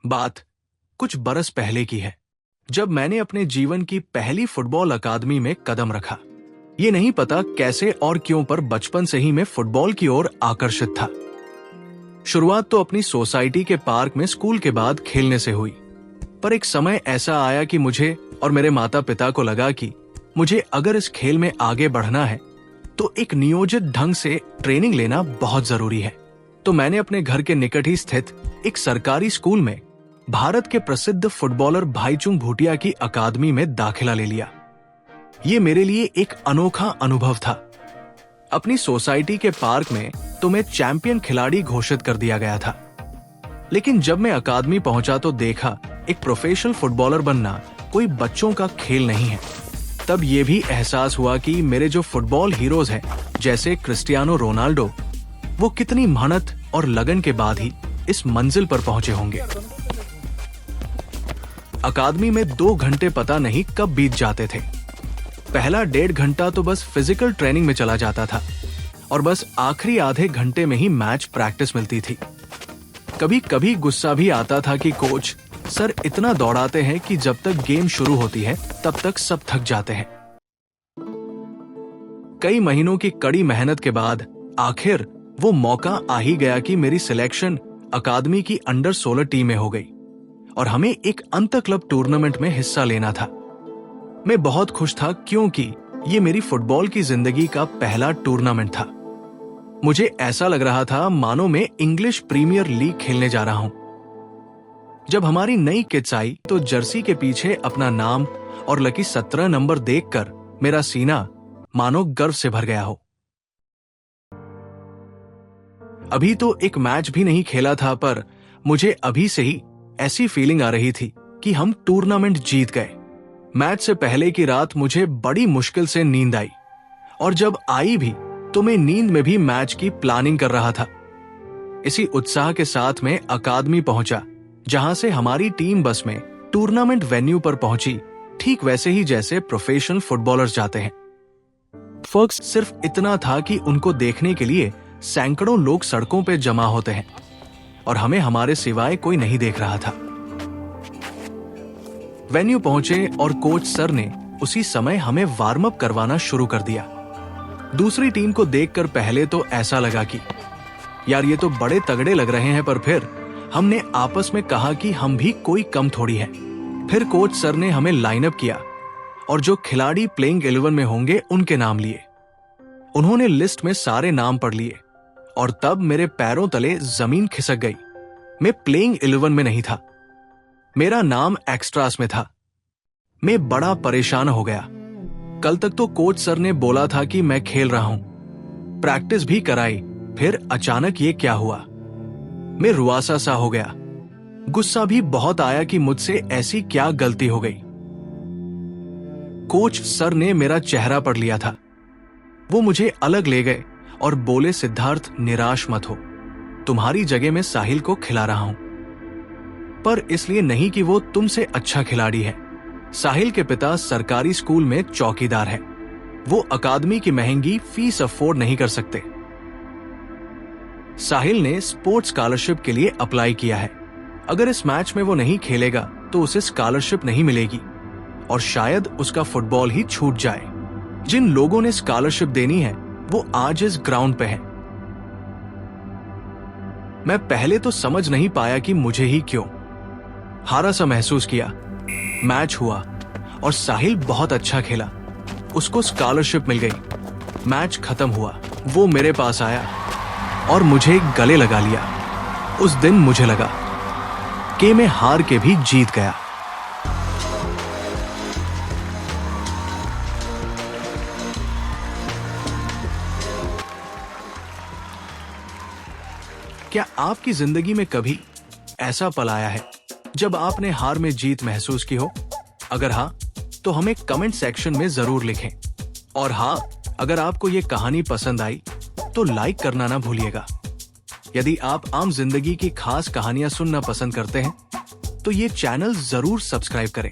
बात कुछ बरस पहले की है, जब मैंने अपने जीवन की पहली फुटबॉल अकादमी में कदम रखा। ये नहीं पता कैसे और क्यों, पर बचपन से ही मैं फुटबॉल की ओर आकर्षित था। शुरुआत तो अपनी सोसाइटी के पार्क में स्कूल के बाद खेलने से हुई, पर एक समय ऐसा आया कि मुझे और मेरे माता पिता को लगा कि मुझे अगर इस खेल में आगे बढ़ना है तो एक नियोजित ढंग से ट्रेनिंग लेना बहुत जरूरी है। तो मैंने अपने घर के निकट ही स्थित एक सरकारी स्कूल में भारत के प्रसिद्ध फुटबॉलर भाईचुंग भूटिया की अकादमी में दाखिला ले लिया। ये मेरे लिए एक अनोखा अनुभव था। अपनी सोसाइटी के पार्क में तो मैं चैंपियन खिलाड़ी घोषित कर दिया गया था, लेकिन जब मैं अकादमी पहुंचा तो देखा एक प्रोफेशनल फुटबॉलर बनना कोई बच्चों का खेल नहीं है। तब यह भी एहसास हुआ कि मेरे जो फुटबॉल हीरोज हैं, जैसे क्रिस्टियानो रोनाल्डो, वो कितनी मेहनत और लगन के बाद ही इस मंजिल पर पहुंचे होंगे। अकादमी में 2 घंटे पता नहीं कब बीत जाते थे। पहला 1.5 घंटा तो बस फिजिकल ट्रेनिंग में चला जाता था और बस आखिरी आधे घंटे में ही मैच प्रैक्टिस मिलती थी। कभी कभी गुस्सा भी आता था कि कोच सर इतना दौड़ाते हैं कि जब तक गेम शुरू होती है तब तक सब थक जाते हैं। कई महीनों की कड़ी मेहनत के बाद आखिर वो मौका आ ही गया कि मेरी सिलेक्शन अकादमी की अंडर 16 टीम में हो गई और हमें एक अंतर क्लब टूर्नामेंट में हिस्सा लेना था। मैं बहुत खुश था क्योंकि ये मेरी फुटबॉल की जिंदगी का पहला टूर्नामेंट था। मुझे ऐसा लग रहा था मानो मैं इंग्लिश प्रीमियर लीग खेलने जा रहा हूं। जब हमारी नई किट्स आई तो जर्सी के पीछे अपना नाम और लकी 17 नंबर देखकर मेरा सीना मानो गर्व से भर गया हो। अभी तो एक मैच भी नहीं खेला था, पर मुझे अभी से ही ऐसी फीलिंग आ रही थी कि हम टूर्नामेंट जीत गए। मैच से पहले की रात मुझे बड़ी मुश्किल से नींद आई और जब आई भी तो मैं नींद में भी मैच की प्लानिंग कर रहा था। इसी उत्साह के साथ मैं अकादमी पहुंचा, जहां से हमारी टीम बस में टूर्नामेंट वेन्यू पर पहुंची, ठीक वैसे ही जैसे प्रोफेशनल फुटबॉलर्स जाते हैं। फर्क सिर्फ इतना था कि उनको देखने के लिए सैकड़ों लोग सड़कों पे जमा होते हैं और हमें हमारे सिवाय कोई नहीं देख रहा था। वेन्यू पहुंचे और कोच सर ने उसी समय हमें वार्म अप करवाना शुरू कर दिया। दूसरी टीम को देखकर पहले तो ऐसा लगा कि यार ये तो बड़े तगड़े लग रहे हैं, पर फिर हमने आपस में कहा कि हम भी कोई कम थोड़ी है। फिर कोच सर ने हमें लाइनअप किया और जो खिलाड़ी प्लेइंग 11 में होंगे उनके नाम लिए। उन्होंने लिस्ट में सारे नाम पढ़ लिए और तब मेरे पैरों तले जमीन खिसक गई। मैं प्लेइंग 11 में नहीं था, मेरा नाम एक्स्ट्रास में था। मैं बड़ा परेशान हो गया। कल तक तो कोच सर ने बोला था कि मैं खेल रहा हूं, प्रैक्टिस भी कराई, फिर अचानक ये क्या हुआ। मैं रुआसा सा हो गया। गुस्सा भी बहुत आया कि मुझसे ऐसी क्या गलती हो गई। कोच सर ने मेरा चेहरा पढ़ लिया था। वो मुझे अलग ले गए और बोले, सिद्धार्थ निराश मत हो, तुम्हारी जगह मैं साहिल को खिला रहा हूं, पर इसलिए नहीं कि वो तुमसे अच्छा खिलाड़ी है। साहिल के पिता सरकारी स्कूल में चौकीदार है, वो अकादमी की महंगी फीस अफोर्ड नहीं कर सकते। साहिल ने स्पोर्ट्स स्कॉलरशिप के लिए अप्लाई किया है। अगर इस मैच में वो नहीं खेलेगा तो उसे स्कॉलरशिप नहीं मिलेगी और शायद उसका फुटबॉल ही छूट जाए। जिन लोगों ने स्कॉलरशिप देनी है वो आज इस ग्राउंड पे हैं। मैं पहले तो समझ नहीं पाया कि मुझे ही क्यों हारा सा महसूस किया। मैच हुआ और साहिल बहुत अच्छा खेला, उसको स्कॉलरशिप मिल गई। मैच खत्म हुआ, वो मेरे पास आया और मुझे गले लगा लिया। उस दिन मुझे लगा कि मैं हार के भी जीत गया। क्या आपकी जिंदगी में कभी ऐसा पल आया है जब आपने हार में जीत महसूस की हो? अगर हाँ, तो हमें कमेंट सेक्शन में जरूर लिखें। और हाँ, अगर आपको ये कहानी पसंद आई तो लाइक करना ना भूलिएगा। यदि आप आम जिंदगी की खास कहानियां सुनना पसंद करते हैं तो ये चैनल जरूर सब्सक्राइब करें।